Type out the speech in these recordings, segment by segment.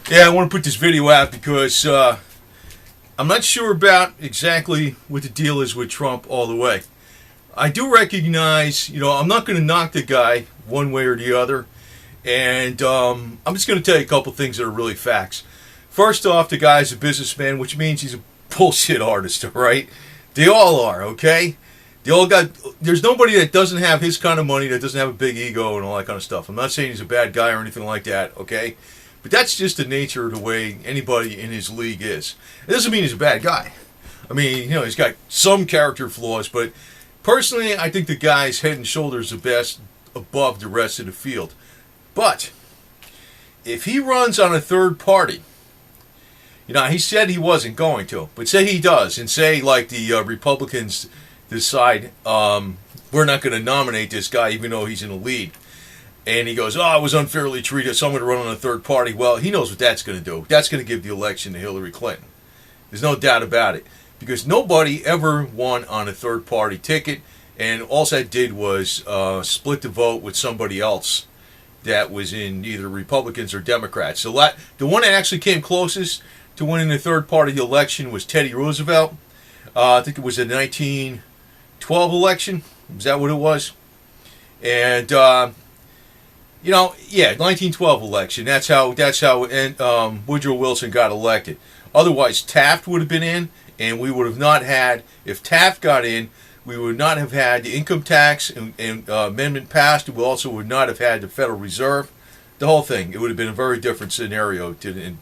Yeah, I want to put this video out because I'm not sure about exactly what the deal is with Trump all the way. I do recognize, I'm not going to knock the guy one way or the other, and I'm just going to tell you a couple things that are really facts. First off, the guy's a businessman, which means he's a bullshit artist, all right? They all are, okay? They all got. There's nobody that doesn't have his kind of money, that doesn't have a big ego and all that kind of stuff. I'm not saying he's a bad guy or anything like that, okay? But that's just the nature of the way anybody in his league is. It doesn't mean he's a bad guy. I mean, he's got some character flaws, but personally, I think the guy's head and shoulders the best above the rest of the field. But if he runs on a third party, he said he wasn't going to, but say he does, and say like the Republicans decide we're not going to nominate this guy even though he's in the lead, and he goes, I was unfairly treated, so I'm going to run on a third party. Well, he knows what that's going to do. That's going to give the election to Hillary Clinton. There's no doubt about it, because nobody ever won on a third party ticket, and all that did was split the vote with somebody else that was in either Republicans or Democrats. So the one that actually came closest to winning the third party election was Teddy Roosevelt. I think it was the 1912 election. Is that what it was? And 1912 election. That's how Woodrow Wilson got elected. Otherwise, Taft would have been in, and we would have not had. If Taft got in, we would not have had the income tax and amendment passed. We also would not have had the Federal Reserve. The whole thing. It would have been a very different scenario, or it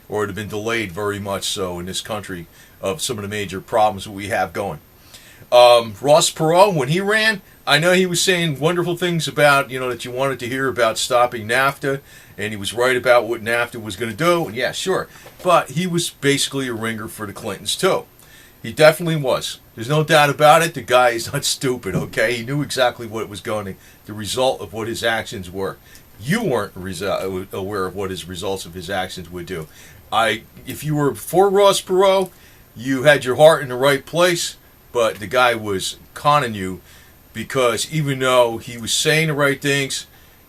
would have been delayed very much so in this country of some of the major problems that we have going. Ross Perot, when he ran, I know he was saying wonderful things about, that you wanted to hear about stopping NAFTA, and he was right about what NAFTA was going to do, and yeah, sure. But he was basically a ringer for the Clintons, too. He definitely was. There's no doubt about it. The guy is not stupid, okay? He knew exactly what was the result of what his actions were. You weren't aware of what his results of his actions would do. If you were for Ross Perot, you had your heart in the right place, but the guy was conning you, because even though he was saying the right things,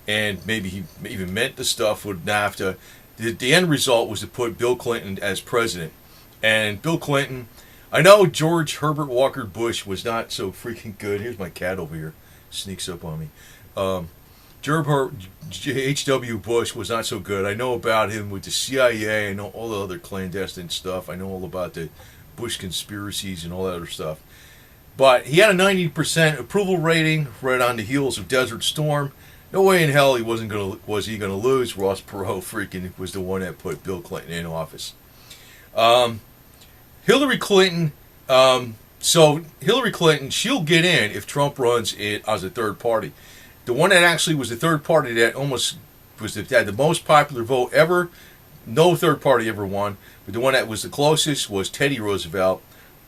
and maybe he even meant the stuff with NAFTA, the end result was to put Bill Clinton as president. And Bill Clinton, I know George Herbert Walker Bush was not so freaking good. Here's my cat over here, sneaks up on me. H.W. Bush was not so good. I know about him with the CIA. I know all the other clandestine stuff. I know all about the Bush conspiracies and all that other stuff. But he had a 90% approval rating right on the heels of Desert Storm. No way in hell was he going to lose. Ross Perot freaking was the one that put Bill Clinton in office. Hillary Clinton. So Hillary Clinton, she'll get in if Trump runs it as a third party. The one that actually was the third party that had the most popular vote ever. No third party ever won, but the one that was the closest was Teddy Roosevelt.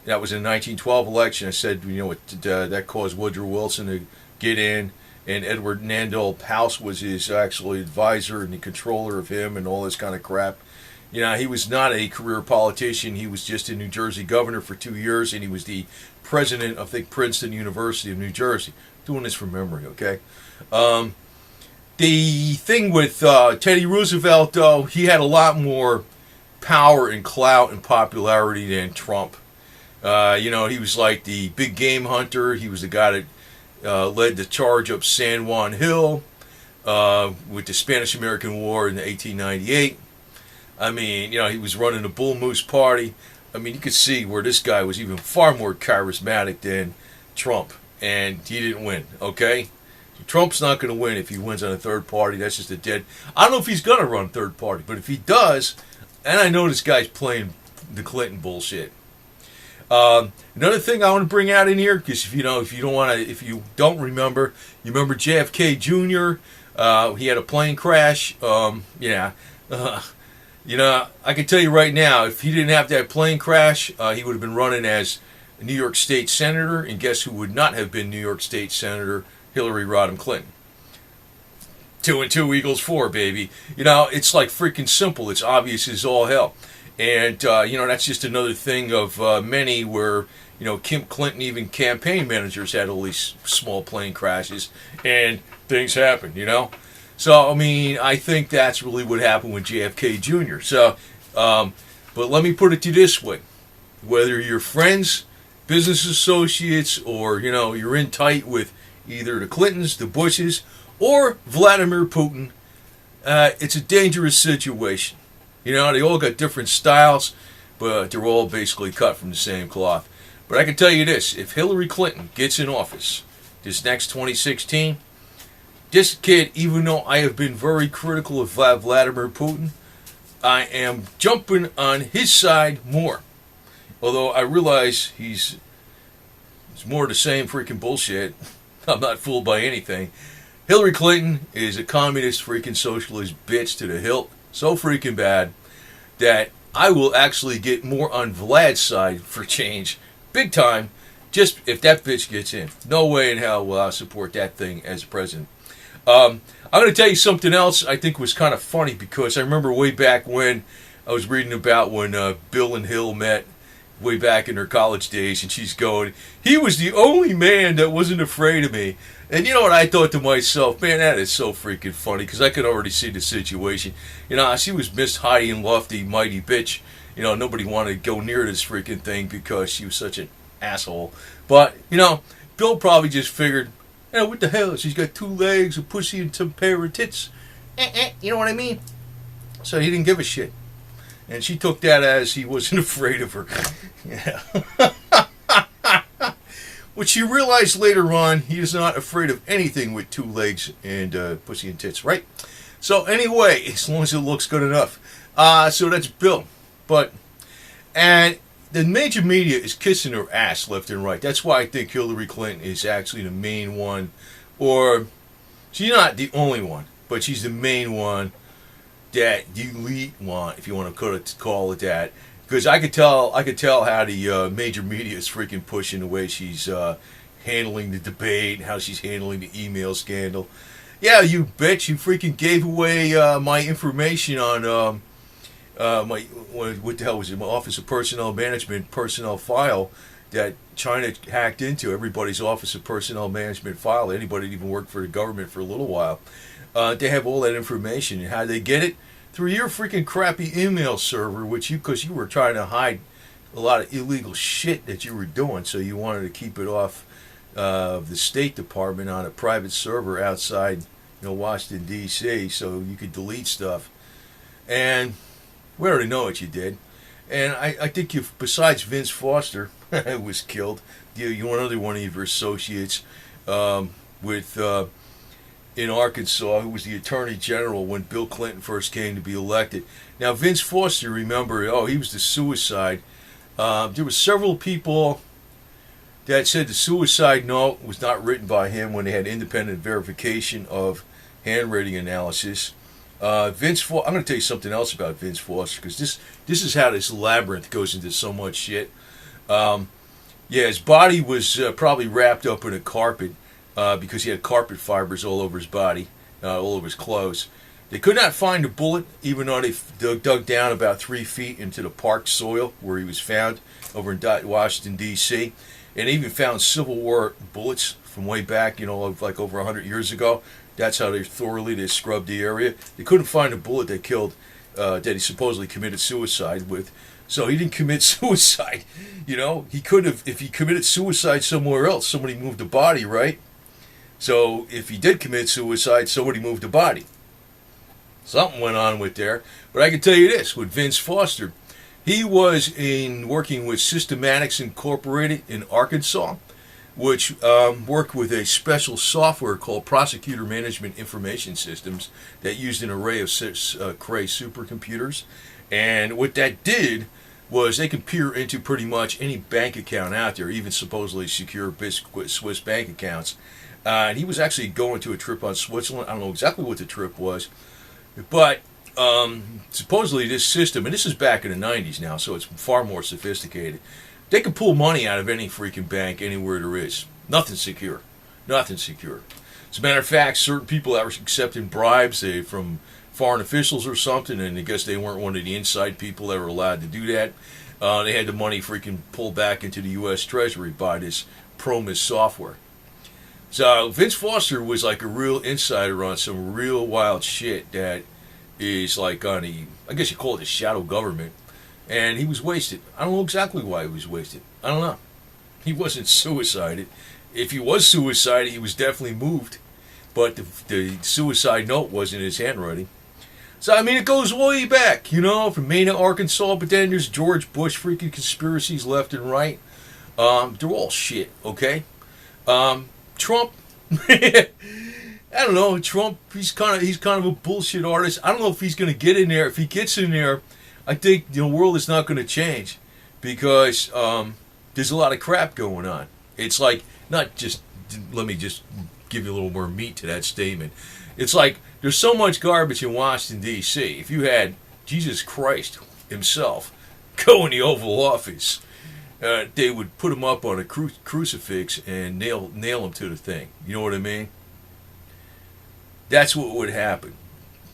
That was in the 1912 election. I said, that caused Woodrow Wilson to get in, and Edward Nandel House was his actual advisor and the controller of him and all this kind of crap. He was not a career politician. He was just a New Jersey governor for 2 years, and he was the president of, Princeton University of New Jersey. Doing this from memory, okay? The thing with Teddy Roosevelt, though, he had a lot more power and clout and popularity than Trump. He was like the big game hunter. He was the guy that led the charge up San Juan Hill with the Spanish-American War in 1898. I mean, he was running the Bull Moose Party. I mean, you could see where this guy was even far more charismatic than Trump, and he didn't win, okay? Trump's not going to win if he wins on a third party. That's just a dead. I don't know if he's going to run third party, but if he does, and I know this guy's playing the Clinton bullshit. Another thing I want to bring out in here, because if you don't remember, you remember JFK Jr. He had a plane crash. I can tell you right now, if he didn't have that plane crash, he would have been running as a New York State Senator, and guess who would not have been New York State Senator? Hillary Rodham Clinton. 2 and 2 equals 4, baby. It's like freaking simple. It's obvious as all hell. And, that's just another thing of many where, Kim Clinton, even campaign managers had all these small plane crashes, and things happen, So, I mean, I think that's really what happened with JFK Jr. So, but let me put it to you this way. Whether you're friends, business associates, or, you're in tight with either the Clintons, the Bushes, or Vladimir Putin, it's a dangerous situation. They all got different styles, but they're all basically cut from the same cloth. But I can tell you this, if Hillary Clinton gets in office this next 2016, this kid, even though I have been very critical of Vladimir Putin, I am jumping on his side more. Although I realize it's more of the same freaking bullshit. I'm not fooled by anything. Hillary Clinton is a communist freaking socialist bitch to the hilt. So freaking bad that I will actually get more on Vlad's side for change. Big time. Just if that bitch gets in. No way in hell will I support that thing as president. I'm going to tell you something else I think was kind of funny, because I remember way back when I was reading about when Bill and Hill met way back in their college days, and she's going, he was the only man that wasn't afraid of me. And you know what I thought to myself, man, that is so freaking funny, because I could already see the situation. She was Miss High and Lofty, mighty bitch. Nobody wanted to go near this freaking thing because she was such an asshole. But, Bill probably just figured, what the hell? She's got 2 legs, a pussy, and some pair of tits. You know what I mean? So he didn't give a shit. And she took that as he wasn't afraid of her. Yeah. Which she realized later on, he is not afraid of anything with 2 legs and pussy and tits, right? So anyway, as long as it looks good enough. So that's Bill. And the major media is kissing her ass left and right. That's why I think Hillary Clinton is actually the main one. Or, she's not the only one, but she's the main one that the elite want, if you want to call it that. Because I could tell how the major media is freaking pushing the way she's handling the debate, how she's handling the email scandal. Yeah, you bitch, you freaking gave away my information on what the hell was it? My Office of Personnel Management personnel file that China hacked into. Everybody's Office of Personnel Management file. Anybody that even worked for the government for a little while. They have all that information. And how they get it? Through your freaking crappy email server, because you were trying to hide a lot of illegal shit that you were doing, so you wanted to keep it off of the State Department on a private server outside, Washington D.C., so you could delete stuff. And we already know what you did. And I think besides Vince Foster, who was killed, one other one of your associates in Arkansas, who was the Attorney General when Bill Clinton first came to be elected. Now, Vince Foster, remember, he was the suicide. There were several people that said the suicide note was not written by him when they had independent verification of handwriting analysis. I'm going to tell you something else about Vince Foster, because this is how this labyrinth goes into so much shit. His body was probably wrapped up in a carpet because he had carpet fibers all over his body, all over his clothes. They could not find a bullet, even though they dug down about 3 feet into the park soil where he was found over in Washington, D.C., and they even found Civil War bullets from way back, like over 100 years ago. That's how they scrubbed the area. They couldn't find a bullet that killed, that he supposedly committed suicide with. So he didn't commit suicide. He could have, if he committed suicide somewhere else, somebody moved the body, right? So if he did commit suicide, somebody moved the body. Something went on with there. But I can tell you this, with Vince Foster, he was working with Systematics Incorporated in Arkansas, which worked with a special software called Prosecutor Management Information Systems that used an array of Cray supercomputers. And what that did was they could peer into pretty much any bank account out there, even supposedly secure Swiss bank accounts. And he was actually going to a trip on Switzerland. I don't know exactly what the trip was. But supposedly this system, and this is back in the 90s now, so it's far more sophisticated. They can pull money out of any freaking bank anywhere there is. Nothing secure. Nothing secure. As a matter of fact, certain people that were accepting bribes from foreign officials or something, and I guess they weren't one of the inside people that were allowed to do that. They had the money freaking pulled back into the U.S. Treasury by this Promis software. So Vince Foster was like a real insider on some real wild shit that is like on I guess you call it a shadow government. And he was wasted. I don't know exactly why he was wasted. I don't know. He wasn't suicided. If he was suicided, he was definitely moved. But the suicide note wasn't his handwriting. So, I mean, it goes way back, you know, from Maine to Arkansas, but then there's George Bush freaking conspiracies left and right. They're all shit, okay? Trump, I don't know, Trump, he's kind of a bullshit artist. I don't know if he's going to get in there. If he gets in there, I think the world is not going to change because there's a lot of crap going on. It's like, not just, let me just give you a little more meat to that statement. It's like there's so much garbage in Washington, D.C. If you had Jesus Christ himself go in the Oval Office, they would put him up on a crucifix and nail him to the thing. You know what I mean? That's what would happen.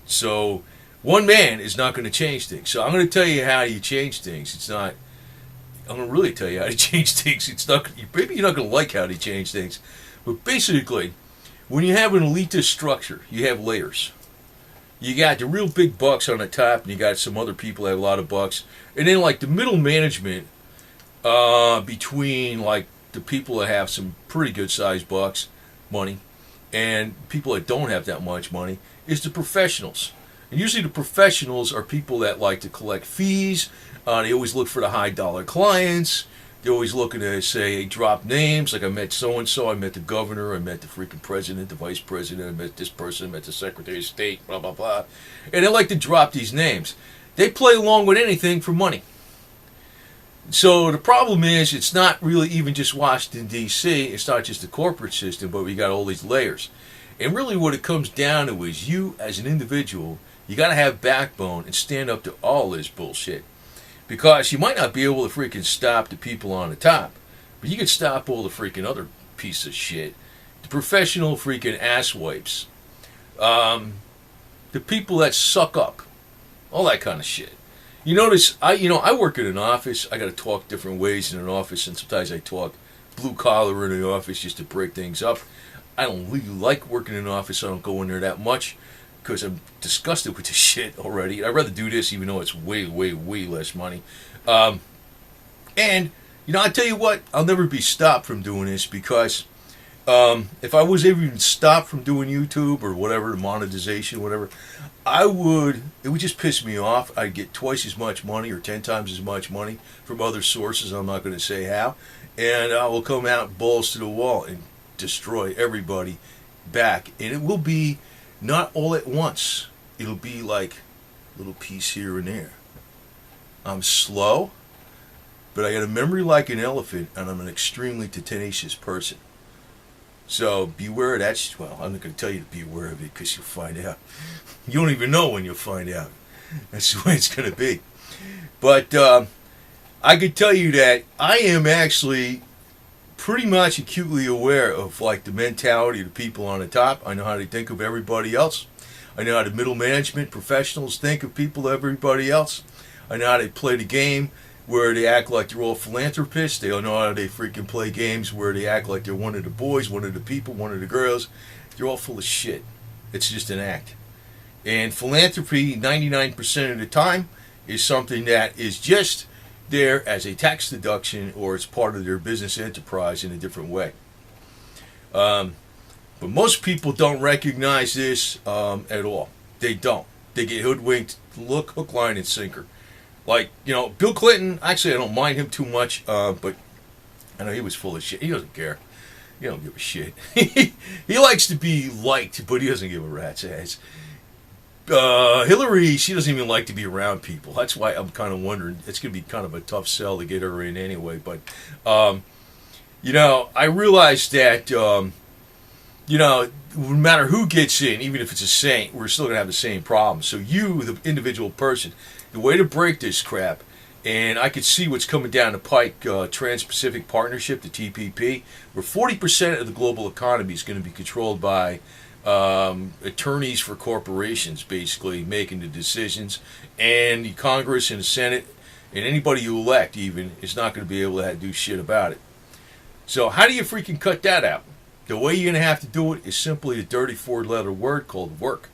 So one man is not going to change things. So I'm going to tell you how you change things. It's not. I'm going to really tell you how to change things. It's not. Maybe you're not going to like how to change things, but basically, when you have an elitist structure, you have layers. You got the real big bucks on the top, and you got some other people that have a lot of bucks, and then like the middle management between like the people that have some pretty good sized bucks, money, and people that don't have that much money is the professionals. And usually the professionals are people that like to collect fees. They always look for the high dollar clients. They're always looking to say, drop names. Like I met so-and-so, I met the governor, I met the freaking president, the vice president, I met this person, I met the secretary of state, blah, blah, blah. And they like to drop these names. They play along with anything for money. So the problem is, it's not really even just Washington, D.C. It's not just the corporate system, but we got all these layers. And really what it comes down to is you, as an individual, you got to have backbone and stand up to all this bullshit. Because you might not be able to freaking stop the people on the top, but you can stop all the freaking other piece of shit. The professional freaking asswipes. The people that suck up. All that kind of shit. You notice, I work in an office. I got to talk different ways in an office, and sometimes I talk blue collar in the office just to break things up. I don't really like working in an office. I don't go in there that much because I'm disgusted with this shit already. I'd rather do this even though it's way, way, way less money. And, I tell you what, I'll never be stopped from doing this because if I was even stopped from doing YouTube or whatever, monetization, whatever, it would just piss me off. I'd get twice as much money or 10 times as much money from other sources. I'm not going to say how. And I will come out balls to the wall and destroy everybody back. And it will be not all at once. It'll be like a little piece here and there. I'm slow, but I got a memory like an elephant, and I'm an extremely tenacious person. So beware of that. Well, I'm not going to tell you to beware of it because you'll find out. You don't even know when you'll find out. That's the way it's going to be. But I can tell you that I am actually pretty much acutely aware of like the mentality of the people on the top. I know how they think of everybody else. I know how the middle management professionals think of people, everybody else. I know how they play the game where they act like they're all philanthropists. They don't know how they freaking play games where they act like they're one of the boys, one of the people, one of the girls. They're all full of shit. It's just an act. And philanthropy, 99% of the time, is something that is just there as a tax deduction or it's part of their business enterprise in a different way. But most people don't recognize this at all. They don't. They get hoodwinked, hook, line, and sinker. Like, Bill Clinton, actually I don't mind him too much, but I know he was full of shit. He doesn't care. He don't give a shit. He likes to be liked, but he doesn't give a rat's ass. Hillary, she doesn't even like to be around people. That's why I'm kind of wondering, it's going to be kind of a tough sell to get her in anyway. But, I realize that, no matter who gets in, even if it's a saint, we're still going to have the same problem. So you, the individual person, the way to break this crap, and I could see what's coming down the pike, Trans-Pacific Partnership, the TPP, where 40% of the global economy is going to be controlled by attorneys for corporations, basically making the decisions, and the Congress and the Senate and anybody you elect even is not going to be able to do shit about it. So how do you freaking cut that out? The way you're going to have to do it is simply a dirty four-letter word called work.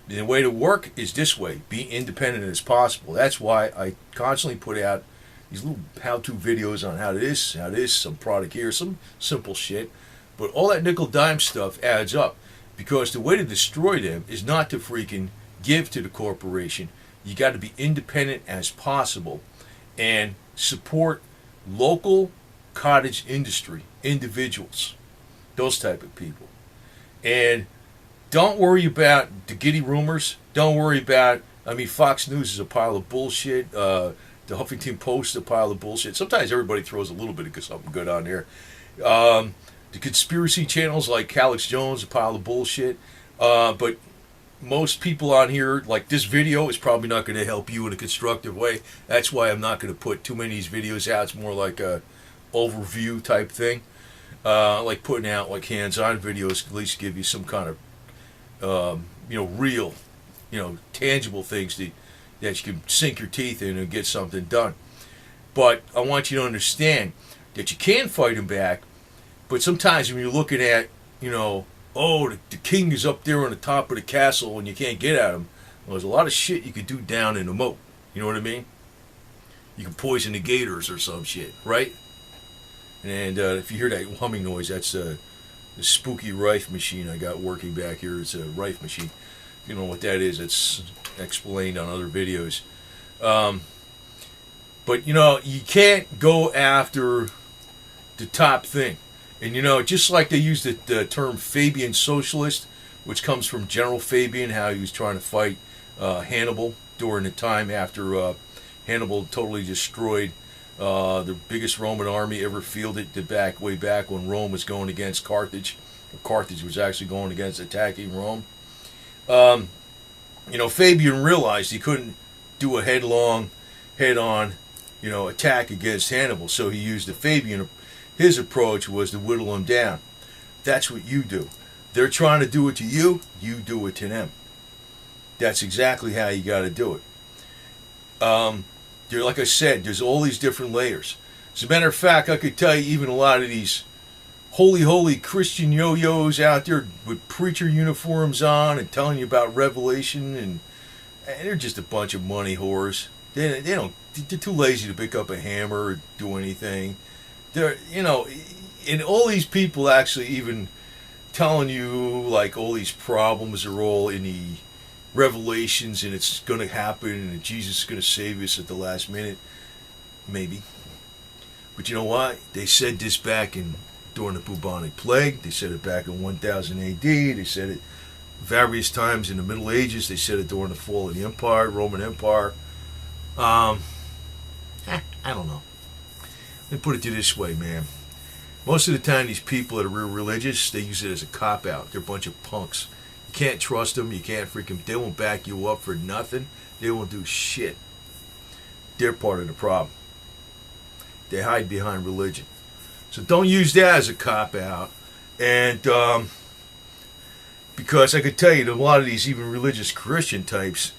And the way to work is this way: be independent as possible. That's why I constantly put out these little how-to videos on how it is, some product here, some simple shit. But all that nickel-dime stuff adds up, because the way to destroy them is not to freaking give to the corporation. You got to be independent as possible and support local cottage industry individuals, those type of people. And don't worry about the giddy rumors. Don't worry about, Fox News is a pile of bullshit. The Huffington Post is a pile of bullshit. Sometimes everybody throws a little bit of something good on there. The conspiracy channels like Alex Jones, a pile of bullshit. But most people on here, like this video, is probably not going to help you in a constructive way. That's why I'm not going to put too many of these videos out. It's more like a overview type thing. Like putting out like hands-on videos, at least give you some kind of, real, tangible things that you can sink your teeth in and get something done. But I want you to understand that you can fight them back, but sometimes when you're looking at, the king is up there on the top of the castle and you can't get at him, well, there's a lot of shit you could do down in the moat. You know what I mean? You can poison the gators or some shit, right? And if you hear that humming noise, that's the spooky rife machine I got working back here. It's a rife machine. If you know what that is, it's explained on other videos. But, you can't go after the top thing. And, just like they used the term Fabian socialist, which comes from General Fabian, how he was trying to fight Hannibal during the time after Hannibal totally destroyed the biggest Roman army ever fielded way back when Rome was going against Carthage. Carthage was actually going against attacking Rome. Fabian realized he couldn't do a head-on, attack against Hannibal, so he used the Fabian. His approach was to whittle them down. That's what you do. They're trying to do it to you, you do it to them. That's exactly how you got to do it. Like I said, there's all these different layers. As a matter of fact, I could tell you even a lot of these holy Christian yo-yos out there with preacher uniforms on and telling you about Revelation, and they're just a bunch of money whores. They're too lazy to pick up a hammer or do anything. And all these people actually even telling you like all these problems are all in the Revelations and it's going to happen and Jesus is going to save us at the last minute. Maybe. But you know what? They said this back during the bubonic plague. They said it back in 1000 AD. They said it various times in the Middle Ages. They said it during the fall of the Empire, Roman Empire. I don't know. Let me put it to you this way, man. Most of the time, these people that are real religious, they use it as a cop-out. They're a bunch of punks. You can't trust them. You can't they won't back you up for nothing. They won't do shit. They're part of the problem. They hide behind religion. So don't use that as a cop-out. And because I could tell you that a lot of these even religious Christian types,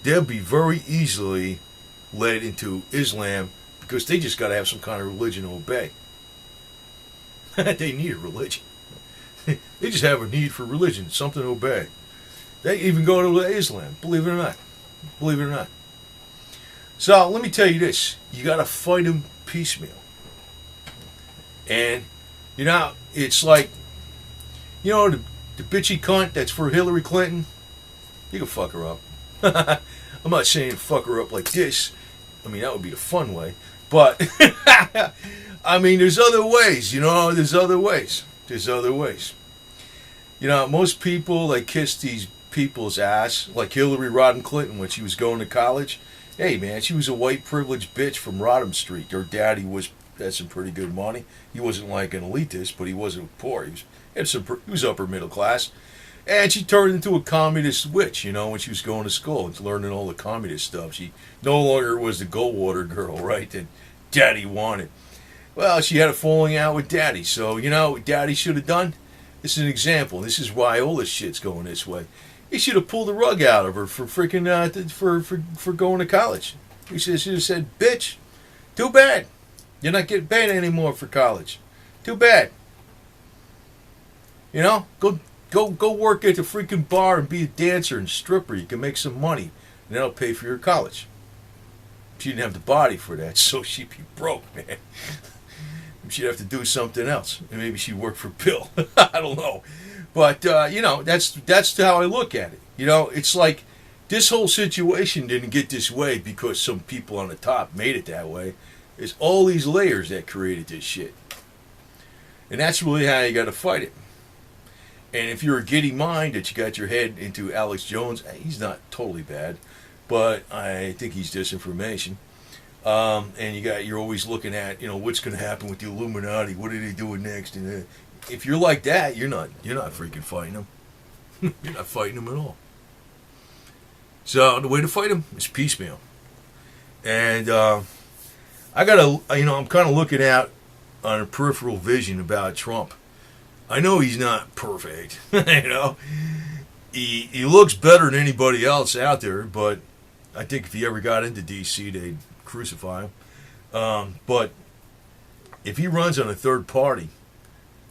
they'll be very easily led into Islam because they just got to have some kind of religion to obey. They need a religion. They just have a need for religion, something to obey. They even go to Islam, believe it or not. Believe it or not. So let me tell you this. You got to fight them piecemeal. And, it's like, the bitchy cunt that's for Hillary Clinton, you can fuck her up. I'm not saying fuck her up like this. That would be the fun way. But, there's other ways, there's other ways. There's other ways. Most people, they kiss these people's ass, like Hillary Rodham Clinton when she was going to college. Hey, man, she was a white privileged bitch from Rodham Street. Her daddy had some pretty good money. He wasn't like an elitist, but he wasn't poor. He was upper middle class. And she turned into a communist witch, when she was going to school and learning all the communist stuff. She no longer was the Goldwater girl, right, that Daddy wanted. Well, she had a falling out with Daddy. So, what Daddy should have done? This is an example. This is why all this shit's going this way. He should have pulled the rug out of her for freaking for going to college. He should have said, "Bitch, too bad. You're not getting paid anymore for college. Too bad." You know, go work at the freaking bar and be a dancer and stripper. You can make some money, and that'll pay for your college. She didn't have the body for that, so she'd be broke, man. She'd have to do something else, and maybe she'd work for Bill. I don't know, but you know, that's how I look at it. You know, it's like this whole situation didn't get this way because some people on the top made it that way. It's all these layers that created this shit, and that's really how you got to fight it. And if you're a giddy mind that you got your head into Alex Jones, he's not totally bad, but I think he's disinformation. And you're always looking at, you know, what's going to happen with the Illuminati. What are they doing next? And if you're like that, you're not freaking fighting them. You're not fighting them at all. So the way to fight them is piecemeal. And I'm kind of looking out on a peripheral vision about Trump. I know he's not perfect. You know, he looks better than anybody else out there, but I think if he ever got into D.C., they'd crucify him. But if he runs on a third party,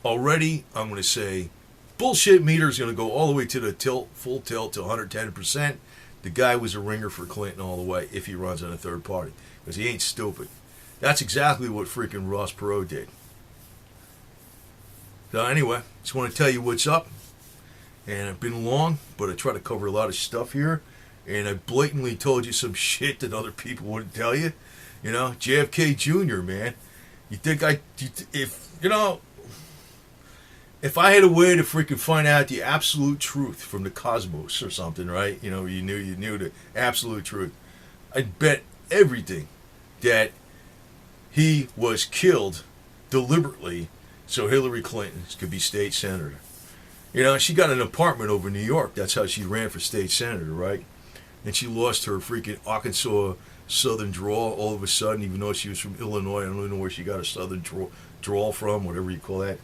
already I'm going to say bullshit meter is going to go all the way to the full tilt to 110%. The guy was a ringer for Clinton all the way if he runs on a third party, because he ain't stupid. That's exactly what freaking Ross Perot did. So anyway, just want to tell you what's up. And I've been long, but I try to cover a lot of stuff here. And I blatantly told you some shit that other people wouldn't tell you. You know, JFK Jr., man. You think if I had a way to freaking find out the absolute truth from the cosmos or something, right? You know, you knew the absolute truth. I'd bet everything that he was killed deliberately so Hillary Clinton could be state senator. You know, she got an apartment over in New York. That's how she ran for state senator, right? And she lost her freaking Arkansas southern drawl all of a sudden, even though she was from Illinois. I don't even know where she got a southern drawl from, whatever you call that.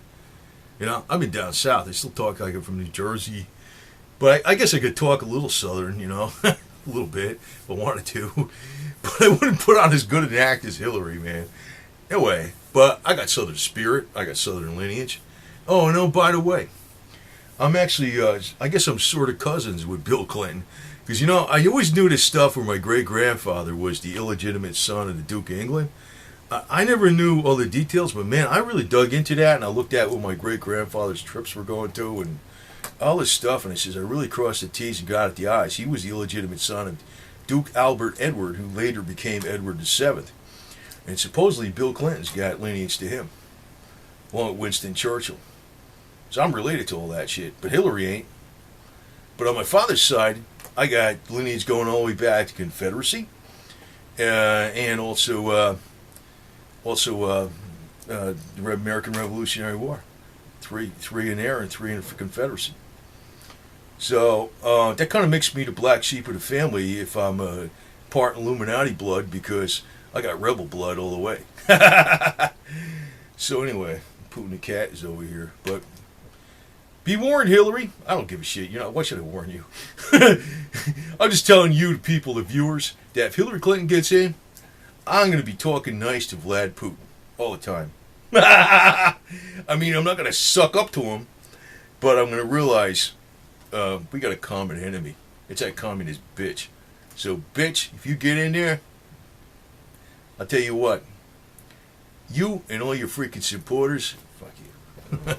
You know, I've been down south. I still talk like I'm from New Jersey. But I guess I could talk a little southern, you know, a little bit if I wanted to. But I wouldn't put on as good an act as Hillary, man. Anyway, but I got southern spirit. I got southern lineage. Oh, no, by the way, I'm actually, I guess I'm sort of cousins with Bill Clinton. Because, you know, I always knew this stuff where my great-grandfather was the illegitimate son of the Duke of England. I never knew all the details, but, man, I really dug into that, and I looked at what my great-grandfather's trips were going to and all this stuff, and I says, I really crossed the T's and got at the I's. He was the illegitimate son of Duke Albert Edward, who later became Edward VII. And supposedly Bill Clinton's got lineage to him, along with Winston Churchill. So I'm related to all that shit, but Hillary ain't. But on my father's side, I got lineage going all the way back to Confederacy, and also the American Revolutionary War. Three in there and 3 in the Confederacy. So that kind of makes me the black sheep of the family if I'm part Illuminati blood, because I got rebel blood all the way. So anyway, Putin the cat is over here, but be warned, Hillary. I don't give a shit. You know, why should I warn you? I'm just telling you, the people, the viewers, that if Hillary Clinton gets in, I'm going to be talking nice to Vlad Putin all the time. I mean, I'm not going to suck up to him, but I'm going to realize we got a common enemy. It's that communist bitch. So, bitch, if you get in there, I'll tell you what. You and all your freaking supporters, fuck you.